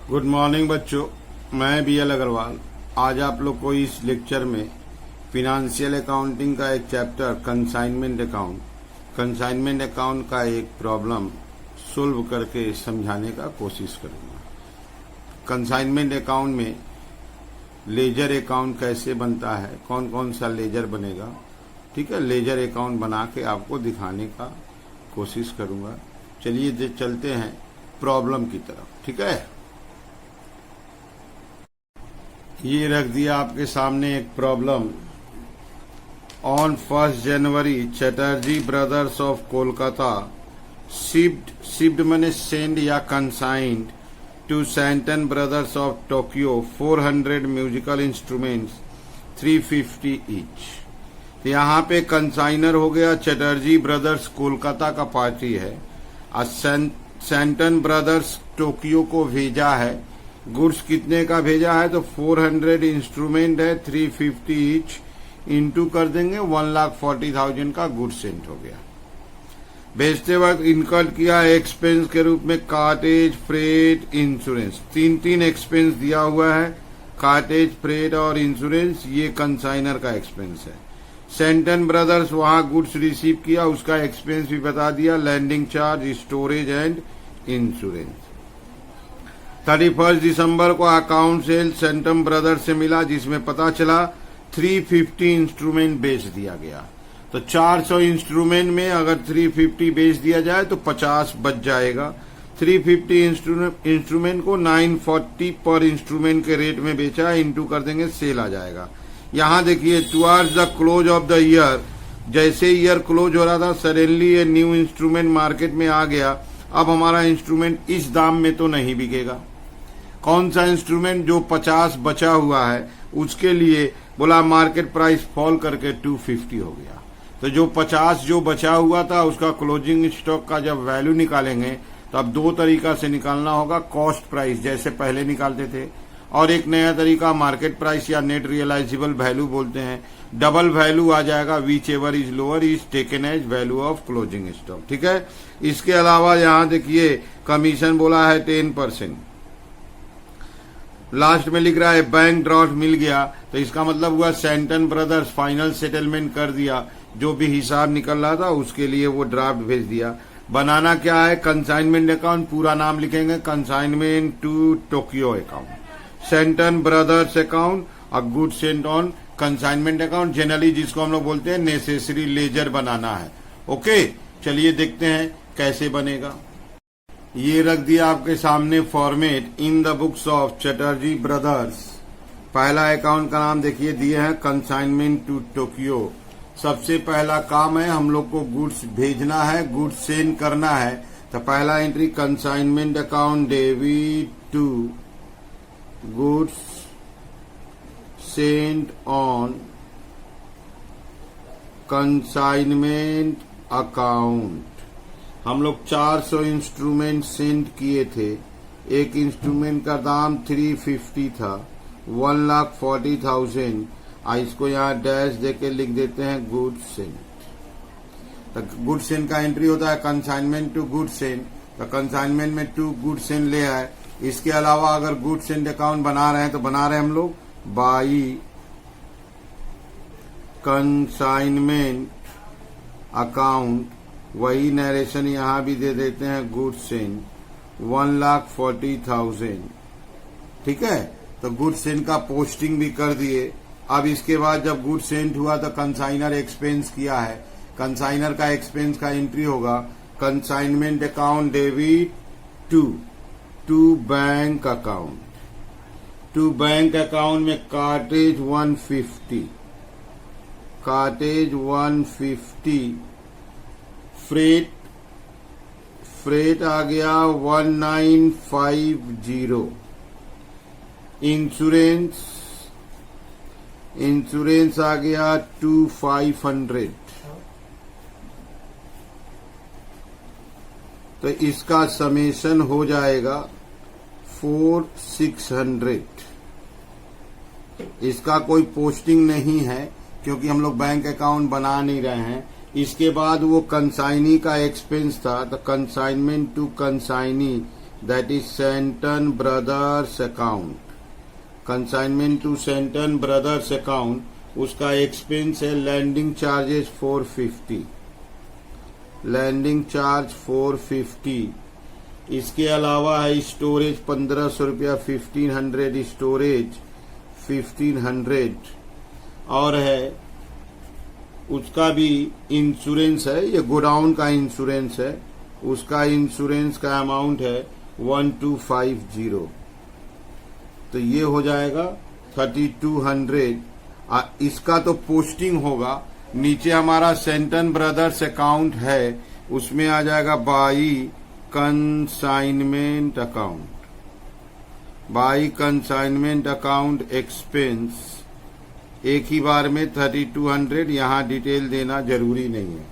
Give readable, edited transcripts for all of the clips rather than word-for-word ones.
Good morning बच्चों, मैं BL Agarwal. आज आप लोग को इस लेक्चर में फिनेंशियल अकाउंटिंग का एक चैप्टर कंसाइनमेंट अकाउंट का एक प्रॉब्लम सोल्व करके समझाने का कोशिश करूंगा। कंसाइनमेंट अकाउंट में लेजर अकाउंट कैसे बनता है, कौन कौन सा लेजर बनेगा, ठीक है। लेजर अकाउंट बना के आपको दिखाने का कोशिश करूंगा। चलिए चलते हैं प्रॉब्लम की तरफ, ठीक है। ये रख दिया आपके सामने एक problem. On 1 January Chatterjee brothers of Kolkata shipped मैंने सेंड या consigned to Santon brothers of Tokyo 400 musical instruments 350 each. तो यहाँ पे कंसाइनर हो गया चटर्जी ब्रदर्स कोलकाता का पार्टी है और सैंटन ब्रदर्स टोक्यो को भेजा है। गुड्स कितने का भेजा है तो 400 इंस्ट्रूमेंट है, 350 ईच, इंटू कर देंगे 1,40,000 का गुड्स सेंट हो गया। भेजते वक्त इनकल किया एक्सपेंस के रूप में कार्टेज, फ्रेट, इंश्योरेंस। तीन एक्सपेंस दिया हुआ है, कार्टेज, फ्रेट और इंश्योरेंस। ये कंसाइनर का एक्सपेंस है। सैंटन ब्रदर्स वहां गुड्स रिसीव किया, उसका एक्सपेंस भी बता दिया, landing charge, storage and insurance. 31 दिसंबर को अकाउंट सेल सैंटन ब्रदर्स से मिला, जिसमें पता चला 350 इंस्ट्रूमेंट बेच दिया गया। तो 400 इंस्ट्रूमेंट में अगर 350 बेच दिया जाए तो 50 बच जाएगा। 350 इंस्ट्रूमेंट को 940 पर इंस्ट्रूमेंट के रेट में बेचा, इंटू कर देंगे, सेल आ जाएगा। यहाँ देखिए towards the close of the year, जैसे ईयर क्लोज हो रहा था सडनली ये न्यू इंस्ट्रूमेंट मार्केट में आ गया। अब हमारा इंस्ट्रूमेंट इस दाम में तो नहीं बिकेगा। कौन सा इंस्ट्रूमेंट जो 50 बचा हुआ है उसके लिए बोला मार्केट प्राइस फॉल करके 250 हो गया। तो जो 50 जो बचा हुआ था उसका क्लोजिंग स्टॉक का जब वैल्यू निकालेंगे तो अब दो तरीका से निकालना होगा। कॉस्ट प्राइस जैसे पहले निकालते थे, और एक नया तरीका मार्केट प्राइस या नेट रियलाइजेबल वैल्यू बोलते हैं। डबल वैल्यू आ जाएगा, whichever is lower is taken as value of closing stock, ठीक है। इसके अलावा यहाँ देखिए कमीशन बोला है 10%। लास्ट में लिख रहा है बैंक ड्राफ्ट मिल गया, तो इसका मतलब हुआ सैंटन ब्रदर्स फाइनल सेटलमेंट कर दिया। जो भी हिसाब निकल रहा था उसके लिए वो ड्राफ्ट भेज दिया। बनाना क्या है, कंसाइनमेंट अकाउंट, पूरा नाम लिखेंगे consignment to Tokyo account, Santon brothers account और good sent on consignment account, generally जिसको हम लोग बोलते हैं नेसेसरी लेजर बनाना है। ओके, चलिए देखते हैं कैसे बनेगा। ये रख दिया आपके सामने format in the books of Chatterjee brothers. पहला अकाउंट का नाम देखिए दिए हैं कंसाइनमेंट टू टोक्यो। सबसे पहला काम है हम लोग को गुड्स भेजना है, गुड्स सेंड करना है। तो पहला entry consignment account debit to goods sent on consignment account. हम लोग 400 इंस्ट्रूमेंट सेंड किए थे। एक इंस्ट्रूमेंट का दाम 350 था, 1,40,000। इसको यहाँ डैश देके लिख देते हैं गुड सेंट। तो गुड सेंट का एंट्री होता है कंसाइनमेंट टू गुड सेंट। तो कंसाइनमेंट में टू गुड सेंट ले आए। इसके अलावा अगर गुड सेंट अकाउंट बना रहे हैं तो बना रहे हैं हम लोग बाई कंसाइनमेंट अकाउंट। वही नरेशन यहां भी दे देते हैं गुड सेंट 1,40,000, ठीक है। तो गुड सेंट का पोस्टिंग भी कर दिए। अब इसके बाद जब गुड सेंट हुआ तो कंसाइनर एक्सपेंस किया है। कंसाइनर का एक्सपेंस का एंट्री होगा consignment account debit to bank account. To bank account में कार्टेज 150, फ्रेट आ गया 1950, इंश्योरेंस आ गया 2,500। तो इसका समेशन हो जाएगा 4,600। इसका कोई पोस्टिंग नहीं है क्योंकि हम लोग बैंक अकाउंट बना नहीं रहे हैं। इसके बाद वो कंसाइनी का एक्सपेंस था, तो consignment to consignee that is Santon brothers account, consignment to Santon brothers account, उसका एक्सपेंस है लैंडिंग चार्जेस 450, लैंडिंग चार्ज 450। इसके अलावा है स्टोरेज 1500 रुपया, 1500 स्टोरेज 1500, और है उसका भी इंश्योरेंस है, ये गोडाउन का इंश्योरेंस है, उसका इंश्योरेंस का अमाउंट है 1250। तो ये हो जाएगा 3200। इसका तो पोस्टिंग होगा, नीचे हमारा सेंटन ब्रदर्स अकाउंट है, उसमें आ जाएगा by consignment account, by consignment account expense, एक ही बार में 3200, यहां डिटेल देना जरूरी नहीं है।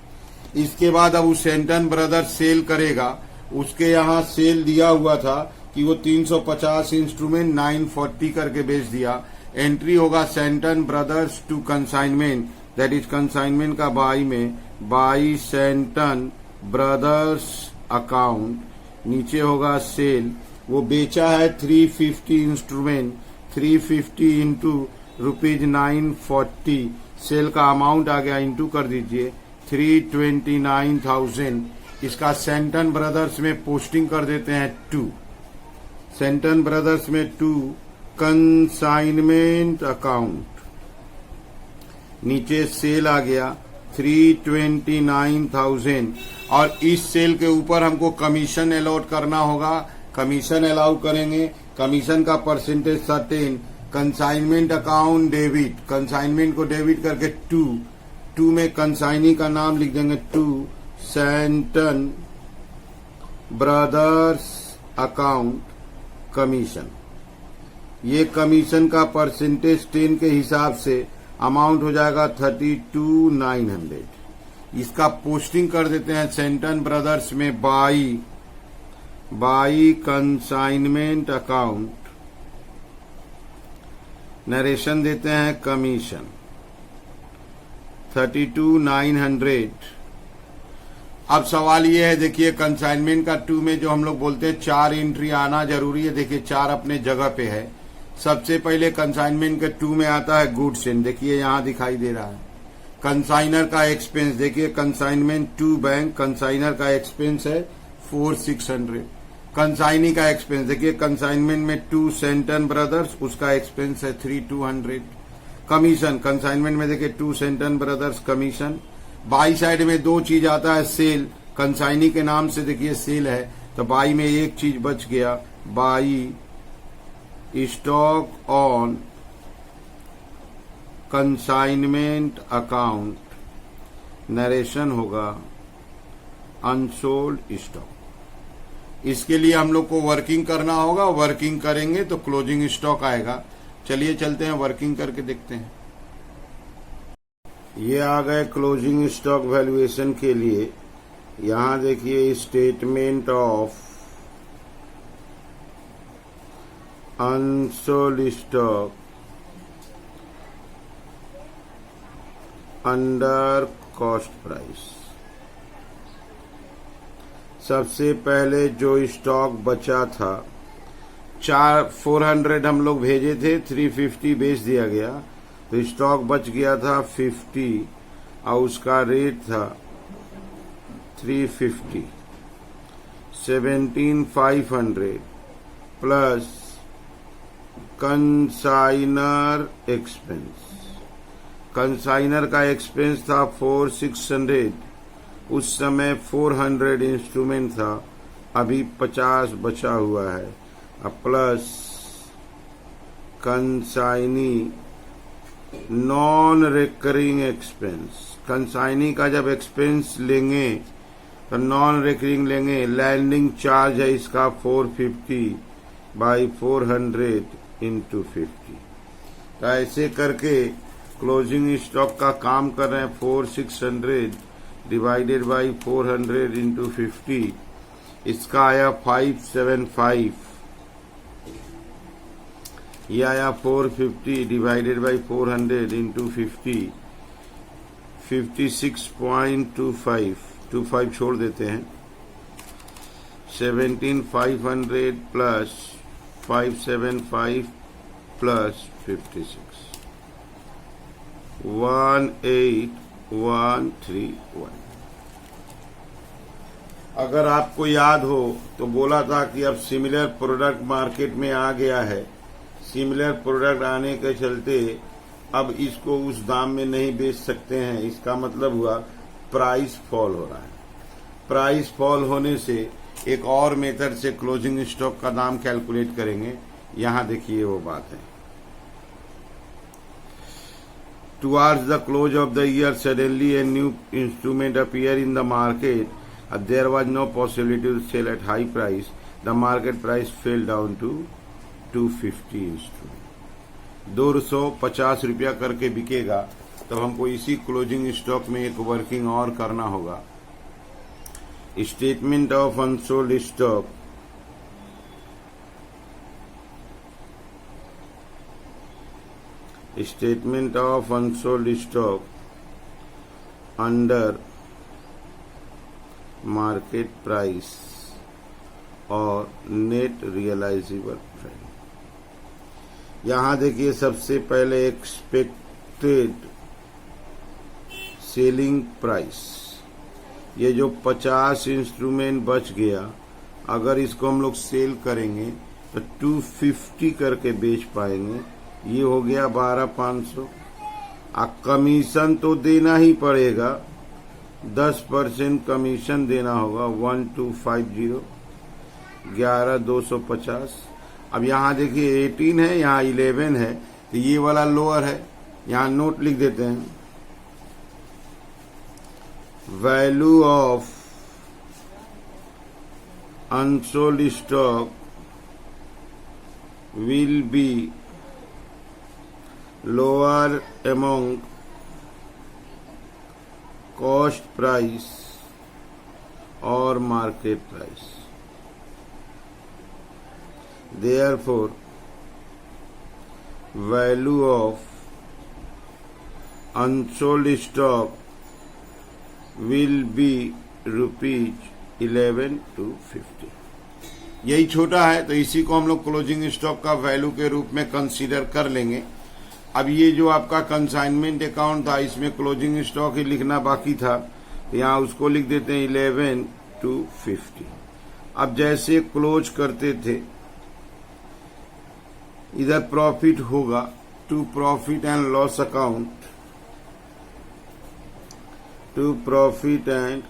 इसके बाद अब उस सेंटन ब्रदर्स सेल करेगा, उसके यहां सेल दिया हुआ था कि वो 350 इंस्ट्रूमेंट 940 करके बेच दिया। एंट्री होगा Santon brothers to consignment, that is consignment का बाई में बाई सेंटन ब्रदर्स अकाउंट, नीचे होगा सेल, वो बेचा है 350 इंस्ट्रूमेंट, 350 इंटू ₹940, सेल का अमाउंट आ गया, इंटू कर दीजिए 329,000। इसका सेंटन ब्रदर्स में पोस्टिंग कर देते हैं 2, सेंटन ब्रदर्स में 2 कंसाइनमेंट अकाउंट, नीचे सेल आ गया 329,000, और इस सेल के ऊपर हमको कमीशन अलॉट करना होगा, कमीशन अलाउ करेंगे, कमीशन का percentage 13, consignment account debit, consignment को डेबिट करके 2 में कंसाइनी का नाम लिख देंगे 2 सेंटन ब्रदर्स अकाउंट कमीशन, ये कमीशन का परसेंटेज 10 के हिसाब से अमाउंट हो जाएगा 32,900। इसका पोस्टिंग कर देते हैं सेंटन ब्रदर्स में बाई कंसाइनमेंट अकाउंट, नरेशन देते हैं कमीशन 32,900। अब सवाल ये है, देखिए कंसाइनमेंट का 2 में जो हम लोग बोलते हैं 4 एंट्री आना जरूरी है, देखिए 4 अपने जगह पे है। सबसे पहले कंसाइनमेंट के 2 में आता है गुड्स इन, देखिए यहां दिखाई दे रहा है कंसाइनर का एक्सपेंस, देखिए कंसाइनमेंट 2 बैंक, कंसाइनर का एक्सपेंस है 4600, कंसाइनी का एक्सपेंस देखिए कंसाइनमेंट में 2 सेंटन ब्रदर्स, उसका एक्सपेंस है 3200, कमीशन कंसाइनमेंट में देखिए 2 सेंटन ब्रदर्स कमीशन, बाई साइड में 2 चीज आता है सेल, कंसाइनी के नाम से देखिए सेल है, तो बाई में एक चीज बच गया, by stock on consignment account, narration होगा अनसोल्ड स्टॉक। इसके लिए हम लोग को वर्किंग करना होगा, वर्किंग करेंगे तो क्लोजिंग स्टॉक आएगा। चलिए चलते हैं वर्किंग करके देखते हैं। ये आ गए क्लोजिंग स्टॉक वैल्यूएशन के लिए। यहां देखिए statement of unsold stock under cost price. सबसे पहले जो स्टॉक बचा था 400 हम लोग भेजे थे, 350 बेच दिया गया, तो स्टॉक बच गया था 50 और उसका रेट था 350, 17,500 प्लस कंसाइनर एक्सपेंस, कंसाइनर का एक्सपेंस था 4,600, उस समय 400 इंस्ट्रूमेंट था, अभी 50 बचा हुआ है, अब plus consignee non recurring expense, consignee का जब एक्सपेंस लेंगे तो नॉन रिकरिंग लेंगे, लैंडिंग चार्ज है इसका 450 बाई 400 इंटू 50, तो ऐसे करके क्लोजिंग स्टॉक का काम कर रहे हैं। 4,600 डिवाइडेड बाई 400 इंटू 50, इसका आया 575, ये आया 450 डिवाइडेड बाई 400 इंटू 50, 56.25 छोड़ देते हैं, 17,500 प्लस 575 प्लस 56 18,131। अगर आपको याद हो तो बोला था कि अब सिमिलर प्रोडक्ट मार्केट में आ गया है। सिमिलर प्रोडक्ट आने के चलते अब इसको उस दाम में नहीं बेच सकते हैं। इसका मतलब हुआ प्राइस फॉल हो रहा है। प्राइस फॉल होने से एक और मेथड से क्लोजिंग स्टॉक का दाम कैलकुलेट करेंगे। यहां देखिए वो बात है। Towards the close of the year, suddenly a new instrument appeared in the market. There was no possibility to sell at high price. The market price fell down to 250 instrument. 250 रुपया करके बिकेगा। तब हमको इसी क्लोजिंग स्टॉक में एक working और करना होगा। Statement of unsold stock, statement of unsold stock under market price और नेट रियलाइजेबल प्राइस। यहां देखिए सबसे पहले एक्सपेक्टेड सेलिंग प्राइस। ये जो 50 इंस्ट्रूमेंट बच गया, अगर इसको हम लोग सेल करेंगे तो 250 करके बेच पाएंगे। ये हो गया 12,500। कमीशन तो देना ही पड़ेगा, 10% कमीशन देना होगा। 1250, 11,250। अब यहाँ देखिए 18 है, यहाँ 11 है, तो ये वाला लोअर है। यहाँ नोट लिख देते हैं। Value of unsold stock will be lower among cost price or market price. Therefore, value of unsold stock will be rupees 11 to 50। यही छोटा है तो इसी को हम लोग क्लोजिंग स्टॉक का वैल्यू के रूप में कंसीडर कर लेंगे। अब ये जो आपका कंसाइनमेंट अकाउंट था, इसमें क्लोजिंग स्टॉक ही लिखना बाकी था, तो यहाँ उसको लिख देते हैं 11 to 50। अब जैसे क्लोज करते थे, इधर प्रॉफिट होगा to profit and loss account, to profit and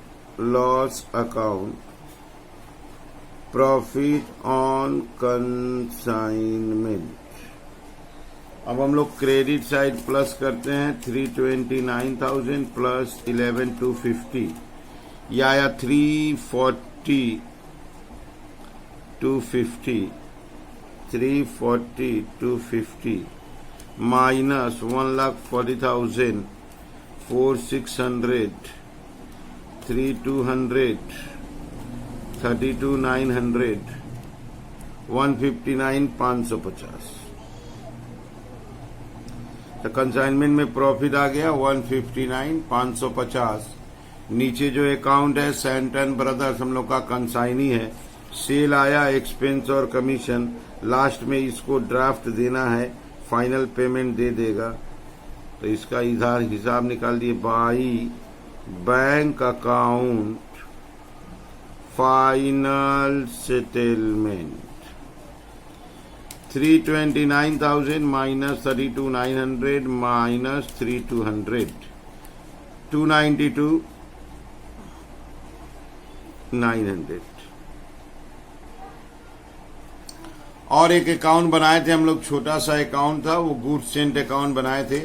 loss account, profit on consignment. अब हम लोग क्रेडिट साइड प्लस करते हैं। 329,000 प्लस 11,250, यह आया 340,250, 340,250 माइनस 1,40,000, 4,600, 3,200, 32,900, 159,550। तो कंसाइनमेंट में प्रॉफिट आ गया 159,550। नीचे जो अकाउंट है सैंटन ब्रदर्स हम लोग का कंसाइनी है। सेल आया, एक्सपेंस और कमीशन। लास्ट में इसको ड्राफ्ट देना है, फाइनल पेमेंट दे देगा। तो इसका इधर हिसाब निकाल दिए। By bank account final settlement 329,000 minus 32,900 minus 3,200, 292,900। और एक अकाउंट बनाए थे हम लोग, छोटा सा अकाउंट था, वो गुड्स सेंट अकाउंट बनाए थे।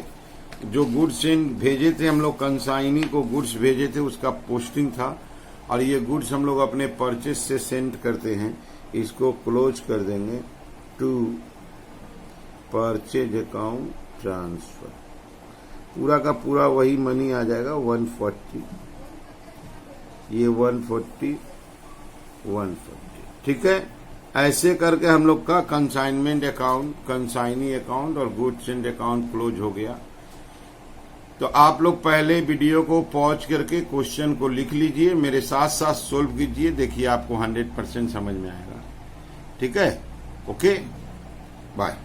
जो गुड्स सेंट भेजे थे हम लोग, कंसाइनी को गुड्स भेजे थे, उसका पोस्टिंग था। और ये गुड्स हम लोग अपने परचेस से सेंड करते हैं। इसको क्लोज कर देंगे टू परचेज अकाउंट ट्रांसफर। पूरा का पूरा वही मनी आ जाएगा 140, ये 140, 140। ठीक है, ऐसे करके हम लोग का कंसाइनमेंट अकाउंट, कंसाइनी अकाउंट और गुड्स एंड अकाउंट क्लोज हो गया। तो आप लोग पहले वीडियो को पॉज करके क्वेश्चन को लिख लीजिए, मेरे साथ साथ सोल्व कीजिए, देखिए आपको 100% समझ में आएगा। ठीक है, ओके, बाय।